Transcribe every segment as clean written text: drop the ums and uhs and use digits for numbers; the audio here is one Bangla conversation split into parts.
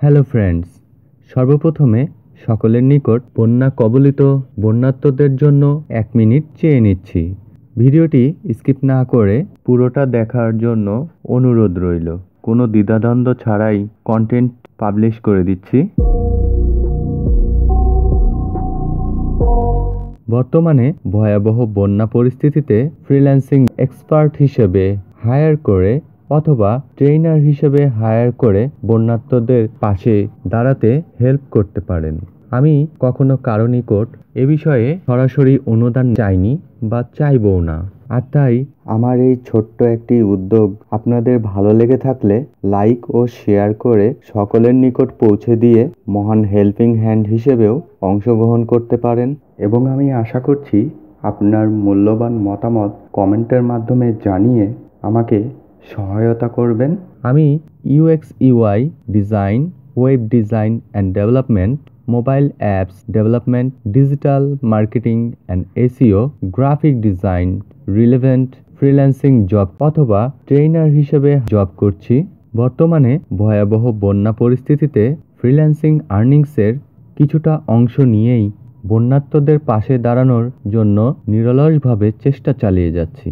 হ্যালো ফ্রেন্ডস, সর্বপ্রথমে সকলের নিকট বন্যা কবলিত বন্যার্তদের জন্য 1 মিনিট চেয়ে নিচ্ছি। ভিডিওটি স্কিপ না করে পুরোটা দেখার জন্য অনুরোধ রইল। কোনো দ্বিধাদ্বন্দ্ব ছাড়াই কন্টেন্ট পাবলিশ করে দিচ্ছি। বর্তমানে ভয়াবহ বন্যা পরিস্থিতিতে ফ্রিল্যান্সিং এক্সপার্ট হিসেবে হায়ার করে অথবা ট্রেইনার হিসেবে হায়ার করে বন্যার্তদের পাশে দাঁড়াতে হেল্প করতে পারেন। আমি কখনো কারো নিকট এ বিষয়ে সরাসরি অনুদান চাইনি বা চাইবও না। আর তাই আমার এই ছোট্ট একটি উদ্যোগ আপনাদের ভালো লেগে থাকলে লাইক ও শেয়ার করে সকলের নিকট পৌঁছে দিয়ে মহান হেল্পিং হ্যান্ড হিসেবেও অংশগ্রহণ করতে পারেন। এবং আমি আশা করছি আপনার মূল্যবান মতামত কমেন্টের মাধ্যমে জানিয়ে আমাকে সহায়তা করবেন। আমি UX UI design, web design and development, mobile apps development, digital marketing and SEO, graphic design, relevant freelancing job অথবা ট্রেইনার হিসেবে জব করছি। বর্তমানে ভয়াবহ বন্যা পরিস্থিতিতে ফ্রিল্যান্সিং আর্নিংসের কিছুটা অংশ নিয়েই বন্যার্তদের পাশে দাঁড়ানোর জন্য নিরলসভাবে চেষ্টা চালিয়ে যাচ্ছি।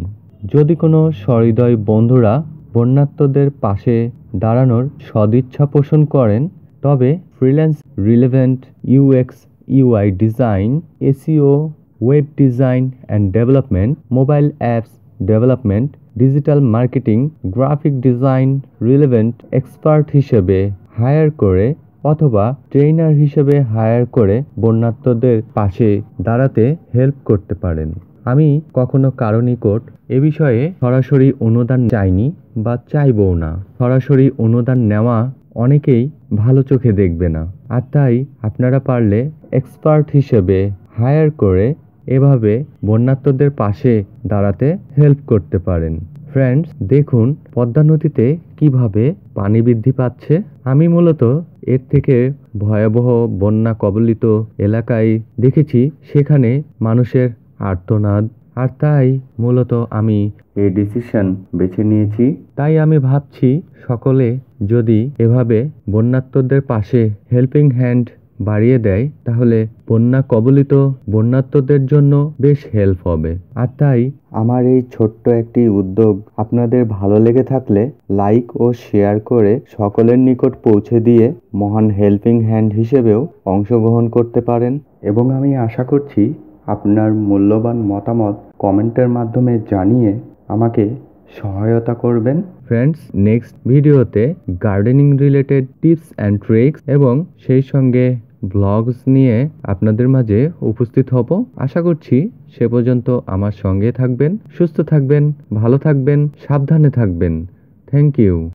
যদি কোনো সহৃদয় বন্ধুরা বন্যার্তদের পাশে দাঁড়ানোর সদিচ্ছা পোষণ করেন, তবে freelance relevant UX UI design, SEO, web design and development, mobile apps development, digital marketing, graphic design relevant expert হিসেবে হায়ার করে অথবা ট্রেইনার হিসেবে হায়ার করে বন্যার্তদের পাশে দাঁড়াতে হেল্প করতে পারেন। আমি কখনো কারো নিকট এ বিষয়ে সরাসরি অনুদান চাইনি বা চাইবও না। সরাসরি অনুদান নেওয়া অনেকেই ভালো চোখে দেখবে না। আর তাই আপনারা পারলে এক্সপার্ট হিসেবে হায়ার করে এভাবে বন্যার্তদের পাশে দাঁড়াতে হেল্প করতে পারেন। ফ্রেন্ডস, দেখুন পদ্মা নদীতে কিভাবে পানি বৃদ্ধি পাচ্ছে। আমি মূলত এর থেকে ভয়াবহ বন্যা কবলিত এলাকায় দেখেছি, সেখানে মানুষের আর্তনাদ। আর তাই মূলত আমি এই ডিসিশন বেছে নিয়েছি। তাই আমি ভাবছি সকলে যদি এভাবে বন্যার্তদের পাশে হেল্পিং হ্যান্ড বাড়িয়ে দেয়, তাহলে বন্যা কবলিত বন্যার্তদের জন্য বেশ হেল্প হবে। আর তাই আমার এই ছোট্ট একটি উদ্যোগ আপনাদের ভালো লেগে থাকলে লাইক ও শেয়ার করে সকলের নিকট পৌঁছে দিয়ে মহান হেল্পিং হ্যান্ড হিসেবেও অংশগ্রহণ করতে পারেন। এবং আমি আশা করছি আপনার মূল্যবান মতামত কমেন্টের মাধ্যমে জানিয়ে আমাকে সহায়তা করবেন। ফ্রেন্ডস, নেক্সট ভিডিওতে gardening related tips and tricks এবং সেই সঙ্গে ব্লগস নিয়ে আপনাদের মাঝে উপস্থিত হব। আশা করছি সে পর্যন্ত আমার সঙ্গে থাকবেন, সুস্থ থাকবেন, ভালো থাকবেন, সাবধানে থাকবেন। Thank you.